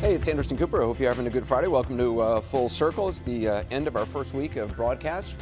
Hey, it's Anderson Cooper. I hope you're having a good Friday. Welcome to Full Circle. It's the end of our first week of broadcast.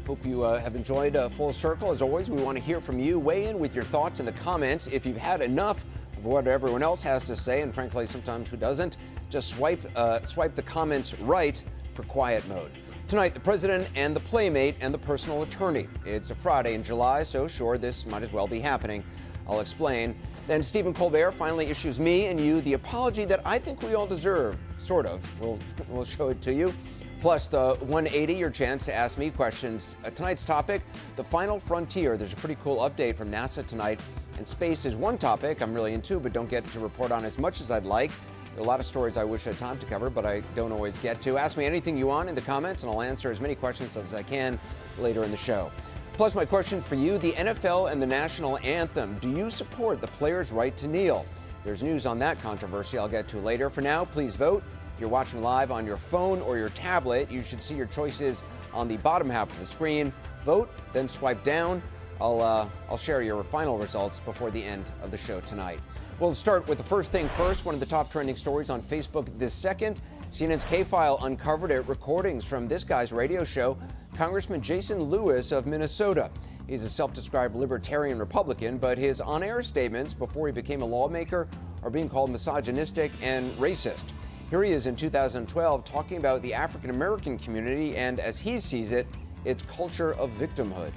Hope you have enjoyed Full Circle. As always, we want to hear from you. Weigh in with your thoughts in the comments. If you've had enough of what everyone else has to say, and frankly, sometimes who doesn't, just swipe the comments right for quiet mode. Tonight, the president and the playmate and the personal attorney. It's a Friday in July, so sure, this might as well be happening. I'll explain. Then Stephen Colbert finally issues me and you the apology that I think we all deserve, sort of. We'll show it to you. Plus the 180, your chance to ask me questions. Tonight's topic, the final frontier. There's a pretty cool update from NASA tonight. And space is one topic I'm really into, but don't get to report on as much as I'd like. There are a lot of stories I wish I had time to cover, but I don't always get to. Ask me anything you want in the comments, and I'll answer as many questions as I can later in the show. Plus, my question for you, the NFL and the national anthem. Do you support the players' right to kneel? There's news on that controversy I'll get to later. For now, please vote. If you're watching live on your phone or your tablet, you should see your choices on the bottom half of the screen. Vote, then swipe down. I'll share your final results before the end of the show tonight. We'll start with the first thing first. One of the top trending stories on Facebook this second. CNN's K-File uncovered recordings from this guy's radio show, Congressman Jason Lewis of Minnesota. He's a self-described libertarian Republican, but his on-air statements before he became a lawmaker are being called misogynistic and racist. Here he is in 2012 talking about the African-American community and, as he sees it, its culture of victimhood.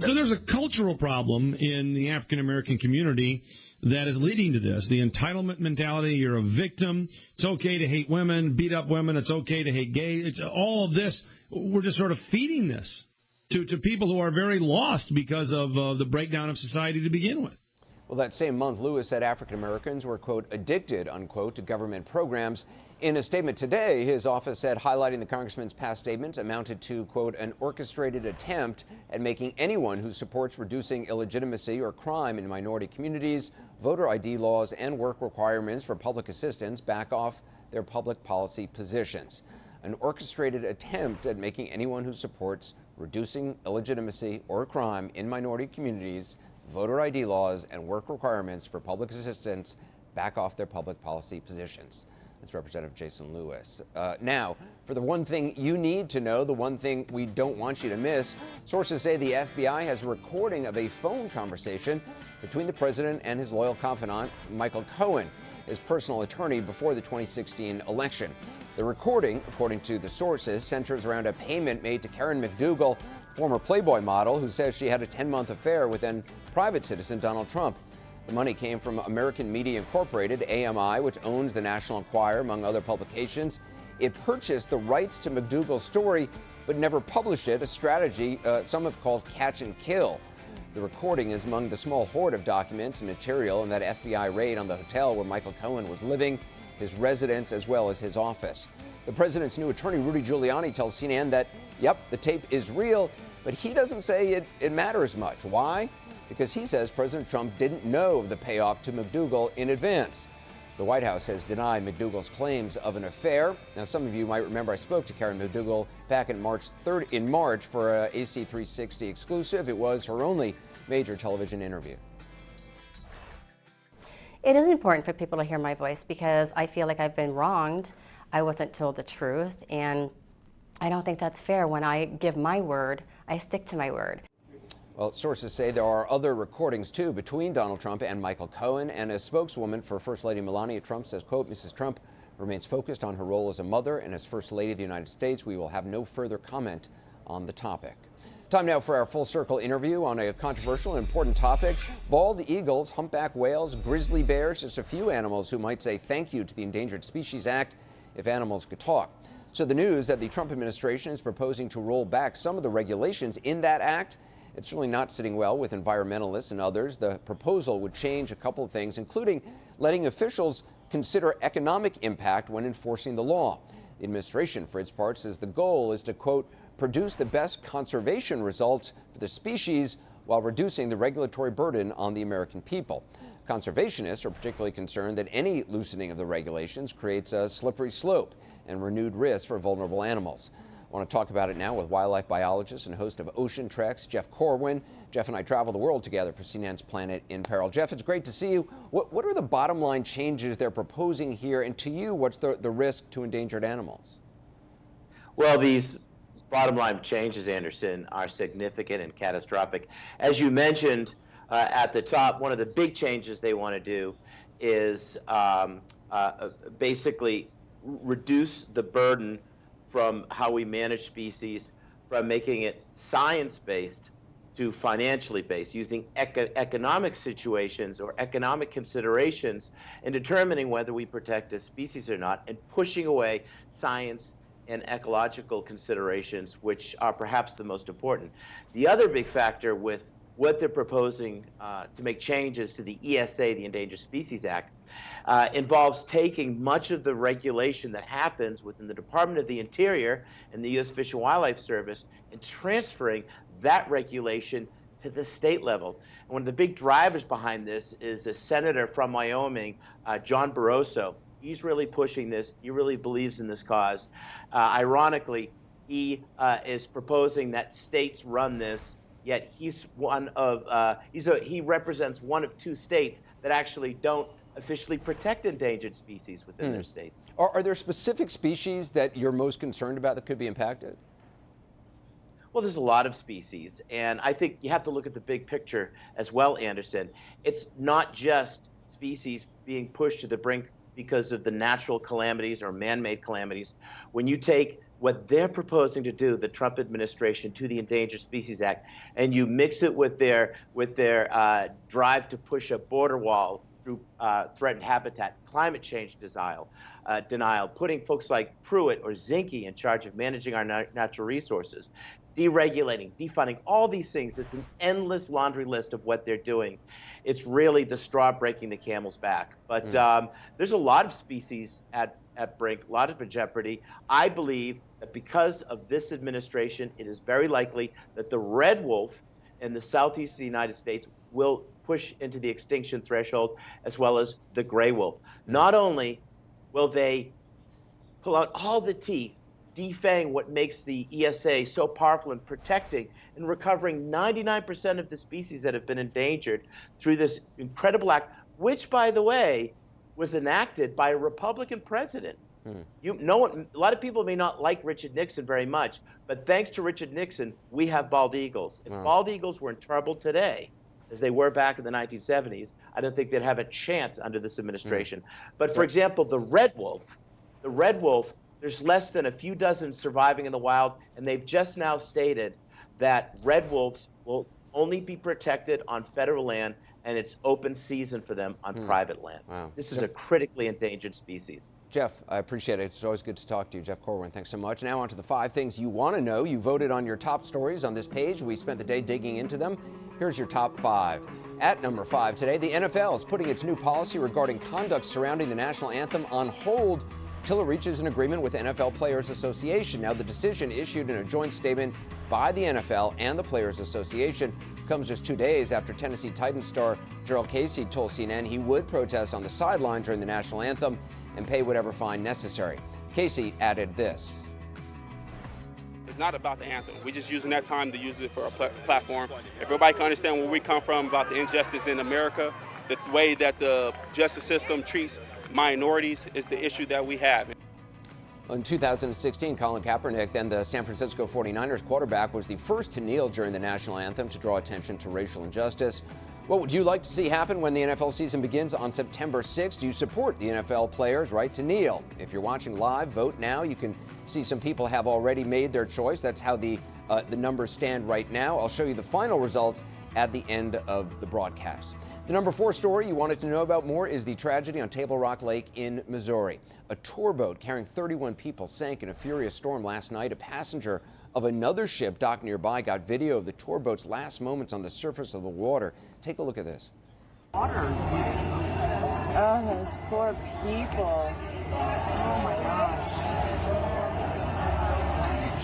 So there's a cultural problem in the African-American community that is leading to this. The entitlement mentality, you're a victim, it's okay to hate women, beat up women, it's okay to hate gays. It's all of this, we're just sort of feeding this to people who are very lost because of the breakdown of society to begin with. Well, that same month, Lewis said African Americans were, quote, addicted, unquote, to government programs. In a statement today, his office said highlighting the congressman's past statements amounted to, quote, an orchestrated attempt at making anyone who supports reducing illegitimacy or crime in minority communities, voter ID laws, and work requirements for public assistance back off their public policy positions. An orchestrated attempt at making anyone who supports reducing illegitimacy or crime in minority communities, voter ID laws, and work requirements for public assistance back off their public policy positions. That's Representative Jason Lewis. Now, for the one thing you need to know, the one thing we don't want you to miss, sources say the FBI has a recording of a phone conversation between the president and his loyal confidant, Michael Cohen, his personal attorney before the 2016 election. The recording, according to the sources, centers around a payment made to Karen McDougal, former Playboy model, who says she had a 10-month affair with then private citizen Donald Trump. The money came from American Media Incorporated, AMI, which owns the National Enquirer, among other publications. It purchased the rights to McDougal's story, but never published it, a strategy some have called catch and kill. The recording is among the small hoard of documents and material in that FBI raid on the hotel where Michael Cohen was living, his residence, as well as his office. The president's new attorney, Rudy Giuliani, tells CNN that, yep, the tape is real, but he doesn't say it matters much. Why? Because he says President Trump didn't know of the payoff to McDougal in advance. The White House has denied McDougal's claims of an affair. Now, some of you might remember I spoke to Karen McDougal back in March for a AC 360 exclusive. It was her only major television interview. It is important for people to hear my voice because I feel like I've been wronged. I wasn't told the truth, and I don't think that's fair. When I give my word, I stick to my word. Well, sources say there are other recordings, too, between Donald Trump and Michael Cohen, and a spokeswoman for First Lady Melania Trump says, quote, Mrs. Trump remains focused on her role as a mother, and as First Lady of the United States, we will have no further comment on the topic. Time now for our Full Circle interview on a controversial and important topic. Bald eagles, humpback whales, grizzly bears, just a few animals who might say thank you to the Endangered Species Act if animals could talk. So the news that the Trump administration is proposing to roll back some of the regulations in that act, it's really not sitting well with environmentalists and others. The proposal would change a couple of things, including letting officials consider economic impact when enforcing the law. The administration, for its part, says the goal is to, quote, produce the best conservation results for the species while reducing the regulatory burden on the American people. Conservationists are particularly concerned that any loosening of the regulations creates a slippery slope and renewed risk for vulnerable animals. I want to talk about it now with wildlife biologist and host of Ocean Treks, Jeff Corwin. Jeff and I travel the world together for CNN's Planet in Peril. Jeff, it's great to see you. What are the bottom line changes they're proposing here? And to you, what's the risk to endangered animals? Well, these bottom line changes, Anderson, are significant and catastrophic. As you mentioned at the top, one of the big changes they want to do is basically reduce the burden from how we manage species, from making it science-based to financially based, using economic situations or economic considerations in determining whether we protect a species or not, and pushing away science and ecological considerations, which are perhaps the most important. The other big factor with what they're proposing to make changes to the ESA, the Endangered Species Act, involves taking much of the regulation that happens within the Department of the Interior and the U.S. Fish and Wildlife Service and transferring that regulation to the state level. And one of the big drivers behind this is a senator from Wyoming, John Barroso. He's really pushing this. He really believes in this cause. Ironically, he is proposing that states run this, yet he's he represents one of two states that actually don't officially protect endangered species within their state. Are there specific species that you're most concerned about that could be impacted? Well, there's a lot of species, and I think you have to look at the big picture as well, Anderson. It's not just species being pushed to the brink because of the natural calamities or man-made calamities. When you take what they're proposing to do, the Trump administration, to the Endangered Species Act, and you mix it with their drive to push a border wall through threatened habitat, climate change denial, putting folks like Pruitt or Zinke in charge of managing our natural resources, deregulating, defunding, all these things. It's an endless laundry list of what they're doing. It's really the straw breaking the camel's back. But there's a lot of species at brink, a lot of in jeopardy. I believe that because of this administration, it is very likely that the red wolf in the southeast of the United States will push into the extinction threshold, as well as the gray wolf. Not only will they pull out all the teeth, defang what makes the ESA so powerful in protecting and recovering 99% of the species that have been endangered through this incredible act, which, by the way, was enacted by a Republican president. A lot of people may not like Richard Nixon very much, but thanks to Richard Nixon, we have bald eagles. If bald eagles were in trouble today, as they were back in the 1970s, I don't think they'd have a chance under this administration. But for example, the red wolf, there's less than a few dozen surviving in the wild, and they've just now stated that red wolves will only be protected on federal land, and it's open season for them on private land. Wow. This is a critically endangered species. Jeff, I appreciate it. It's always good to talk to you. Jeff Corwin, thanks so much. Now on to the 5 things you want to know. You voted on your top stories on this page. We spent the day digging into them. Here's your top 5. At number 5 today, the NFL is putting its new policy regarding conduct surrounding the national anthem on hold till it reaches an agreement with NFL Players Association. Now, the decision, issued in a joint statement by the NFL and the Players Association, comes just 2 days after Tennessee Titans star Gerald Casey told CNN he would protest on the sideline during the national anthem and pay whatever fine necessary. Casey added this. It's not about the anthem. We're just using that time to use it for our platform. If everybody can understand where we come from about the injustice in America, the way that the justice system treats minorities is the issue that we have. In 2016, Colin Kaepernick, then the San Francisco 49ers quarterback, was the first to kneel during the national anthem to draw attention to racial injustice. What would you like to see happen when the NFL season begins on September 6th? Do you support the NFL players' right to kneel? If you're watching live, vote now. You can see some people have already made their choice. That's how the numbers stand right now. I'll show you the final results at the end of the broadcast. The number 4 story you wanted to know about more is the tragedy on Table Rock Lake in Missouri. A tour boat carrying 31 people sank in a furious storm last night. A passenger of another ship docked nearby got video of the tour boat's last moments on the surface of the water. Take a look at this. Oh, those poor people. Oh my gosh.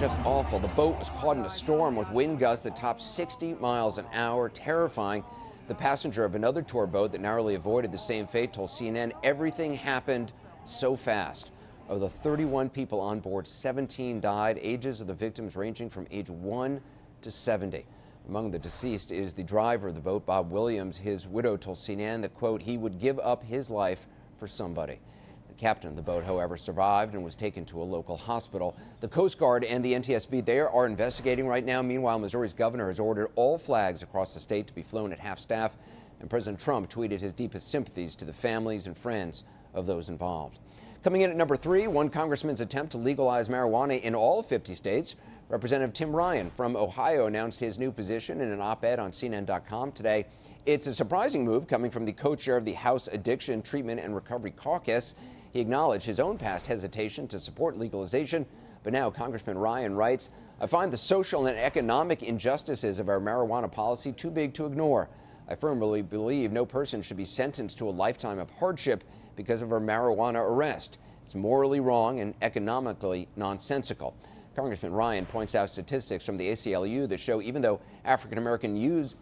Just awful. The boat was caught in a storm with wind gusts that topped 60 miles an hour, terrifying. The passenger of another tour boat that narrowly avoided the same fate told CNN everything happened so fast. Of the 31 people on board, 17 died, ages of the victims ranging from age 1 to 70. Among the deceased is the driver of the boat, Bob Williams. His widow told CNN that, quote, he would give up his life for somebody. The captain of the boat, however, survived and was taken to a local hospital. The Coast Guard and the NTSB, they are investigating right now. Meanwhile, Missouri's governor has ordered all flags across the state to be flown at half-staff, and President Trump tweeted his deepest sympathies to the families and friends of those involved. Coming in at number 3, one congressman's attempt to legalize marijuana in all 50 states. Representative Tim Ryan from Ohio announced his new position in an op-ed on CNN.com today. It's a surprising move coming from the co-chair of the House Addiction Treatment and Recovery Caucus. He acknowledged his own past hesitation to support legalization, but now Congressman Ryan writes, I find the social and economic injustices of our marijuana policy too big to ignore. I firmly believe no person should be sentenced to a lifetime of hardship because of our marijuana arrest. It's morally wrong and economically nonsensical. Congressman Ryan points out statistics from the ACLU that show even though African Americans use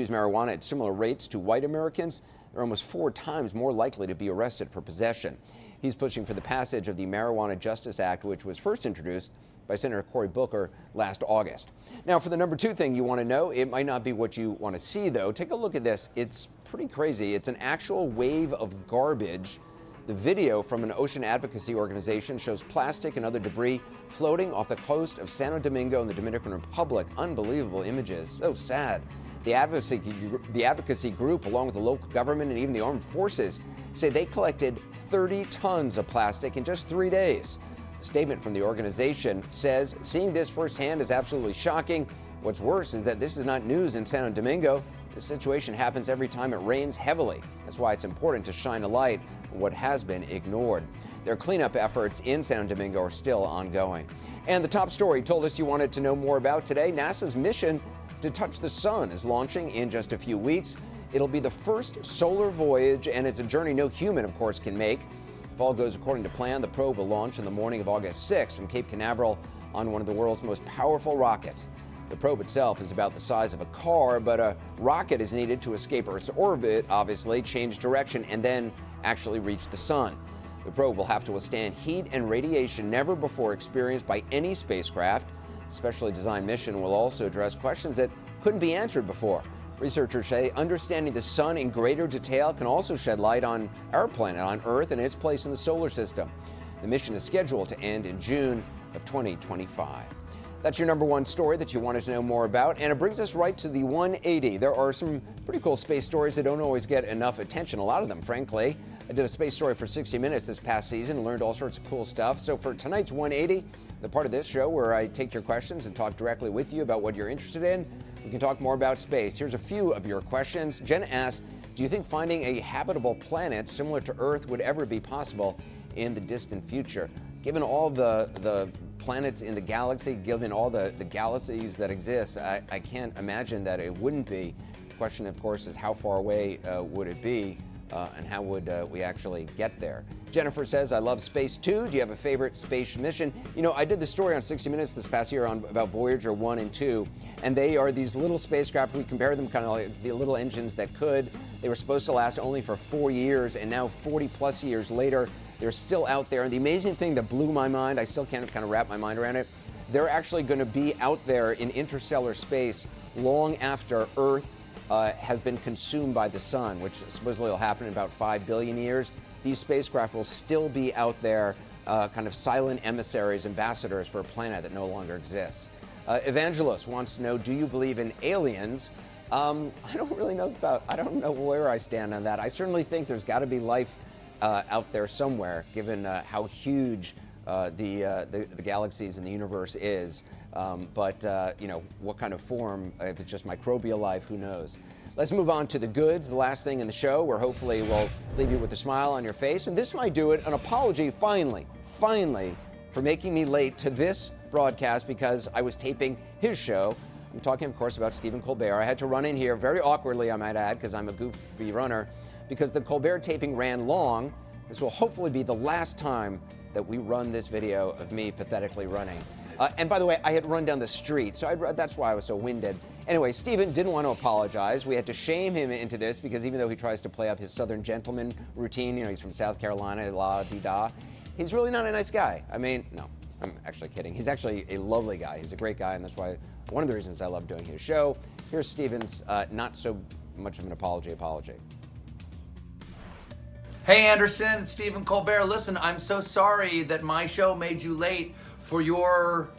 marijuana at similar rates to white Americans, they're almost 4 times more likely to be arrested for possession. He's pushing for the passage of the Marijuana Justice Act, which was first introduced by Senator Cory Booker last August. Now, for the number 2 thing you want to know, it might not be what you want to see, though. Take a look at this. It's pretty crazy. It's an actual wave of garbage. The video from an ocean advocacy organization shows plastic and other debris floating off the coast of Santo Domingo in the Dominican Republic. Unbelievable images. So sad. The advocacy group, along with the local government and even the armed forces, say they collected 30 tons of plastic in just 3 days. A statement from the organization says, seeing this firsthand is absolutely shocking. What's worse is that this is not news in Santo Domingo. This situation happens every time it rains heavily. That's why it's important to shine a light on what has been ignored. Their cleanup efforts in Santo Domingo are still ongoing. And the top story told us you wanted to know more about today. NASA's mission to touch the sun is launching in just a few weeks. It'll be the first solar voyage, and it's a journey no human, of course, can make. If all goes according to plan, the probe will launch in the morning of August 6th from Cape Canaveral on one of the world's most powerful rockets. The probe itself is about the size of a car, but a rocket is needed to escape Earth's orbit, obviously, change direction, and then actually reach the sun. The probe will have to withstand heat and radiation never before experienced by any spacecraft. A specially designed mission will also address questions that couldn't be answered before. Researchers say understanding the sun in greater detail can also shed light on our planet, on Earth, and its place in the solar system. The mission is scheduled to end in June of 2025. That's your number 1 story that you wanted to know more about, and it brings us right to the 180. There are some pretty cool space stories that don't always get enough attention, a lot of them, frankly. I did a space story for 60 Minutes this past season and learned all sorts of cool stuff. So for tonight's 180, the part of this show where I take your questions and talk directly with you about what you're interested in, we can talk more about space. Here's a few of your questions. Jen asked, do you think finding a habitable planet similar to Earth would ever be possible in the distant future? Given all the planets in the galaxy, given all the galaxies that exist, I can't imagine that it wouldn't be. The question, of course, is how far away would it be, and how would we actually get there? Jennifer says, I love space too. Do you have a favorite space mission? You know, I did the story on 60 Minutes this past year about Voyager 1 and 2, and they are these little spacecraft. We compare them kind of like the little engines that could. They were supposed to last only for 4 years, and now 40 plus years later, they're still out there. And the amazing thing that blew my mind, I still can't kind of wrap my mind around it, they're actually going to be out there in interstellar space long after Earth has been consumed by the sun, which supposedly will happen in about 5 billion years. These spacecraft will still be out there, kind of silent emissaries, ambassadors for a planet that no longer exists. Evangelist wants to know, do you believe in aliens? I don't really know I don't know where I stand on that. I certainly think there's got to be life out there somewhere, given how huge the galaxies and the universe is. But you know, what kind of form, if it's just microbial life, who knows? Let's move on to the goods, the last thing in the show, where hopefully we'll leave you with a smile on your face. And this might do it, an apology, finally, for making me late to this broadcast because I was taping his show. I'm talking, of course, about Stephen Colbert. I had to run in here very awkwardly, I might add, because I'm a goofy runner, because the Colbert taping ran long. This will hopefully be the last time that we run this video of me pathetically running. And by the way, I had run down the street, so that's why I was so winded. Anyway, Stephen didn't want to apologize. We had to shame him into this because even though he tries to play up his Southern gentleman routine, you know, he's from South Carolina, la-di-da, he's really not a nice guy. I mean, no, I'm actually kidding. He's actually a lovely guy. He's a great guy, and that's why one of the reasons I love doing his show. Here's Stephen's not so much of an apology. Hey Anderson, it's Stephen Colbert. Listen, I'm so sorry that my show made you late for your.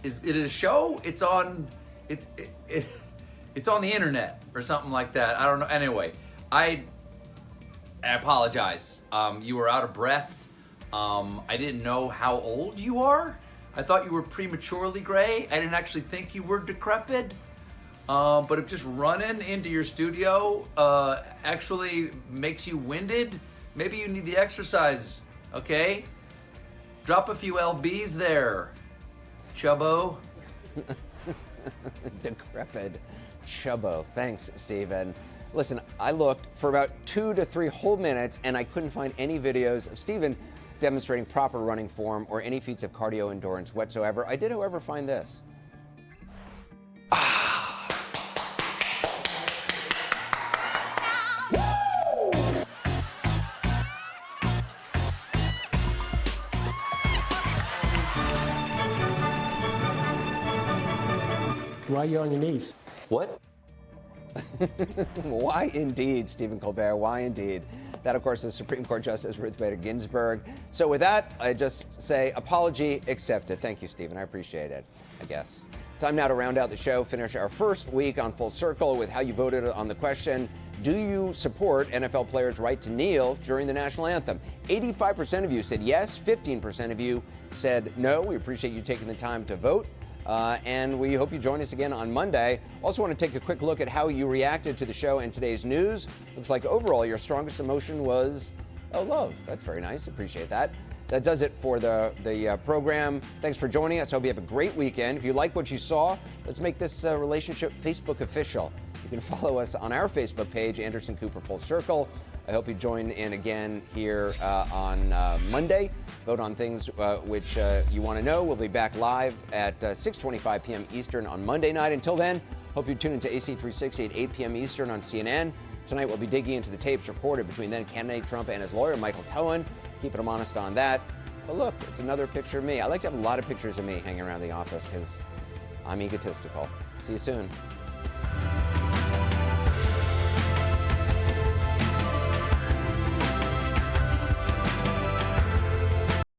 Is it a show? It's on. It's on the internet or something like that. I don't know. Anyway, I apologize. You were out of breath. I didn't know how old you are. I thought you were prematurely gray. I didn't actually think you were decrepit. But if just running into your studio actually makes you winded, maybe you need the exercise, okay? Drop a few LBs there, chubbo. Decrepit chubbo. Thanks, Stephen. Listen, I looked for about 2 to 3 whole minutes, and I couldn't find any videos of Stephen demonstrating proper running form or any feats of cardio endurance whatsoever. I did, however, find this. Why are you on your knees? What? Why indeed, Stephen Colbert, why indeed? That, of course, is Supreme Court Justice Ruth Bader Ginsburg. So with that, I just say apology accepted. Thank you, Stephen. I appreciate it, I guess. Time now to round out the show, finish our first week on Full Circle with how you voted on the question, do you support NFL players' right to kneel during the national anthem? 85% of you said yes, 15% of you said no. We appreciate you taking the time to vote. And we hope you join us again on Monday. Also want to take a quick look at how you reacted to the show and today's news. Looks like overall your strongest emotion was, oh, love. That's very nice. Appreciate that. That does it for the program. Thanks for joining us. I hope you have a great weekend. If you like what you saw, let's make this relationship Facebook official. You can follow us on our Facebook page, Anderson Cooper Full Circle. I hope you join in again here on Monday. Vote on things which you want to know. We'll be back live at 6:25 p.m. Eastern on Monday night. Until then, hope you tune into AC360 at 8 p.m. Eastern on CNN. Tonight, we'll be digging into the tapes recorded between then-candidate Trump and his lawyer, Michael Cohen, keeping him honest on that. But look, it's another picture of me. I like to have a lot of pictures of me hanging around the office because I'm egotistical. See you soon.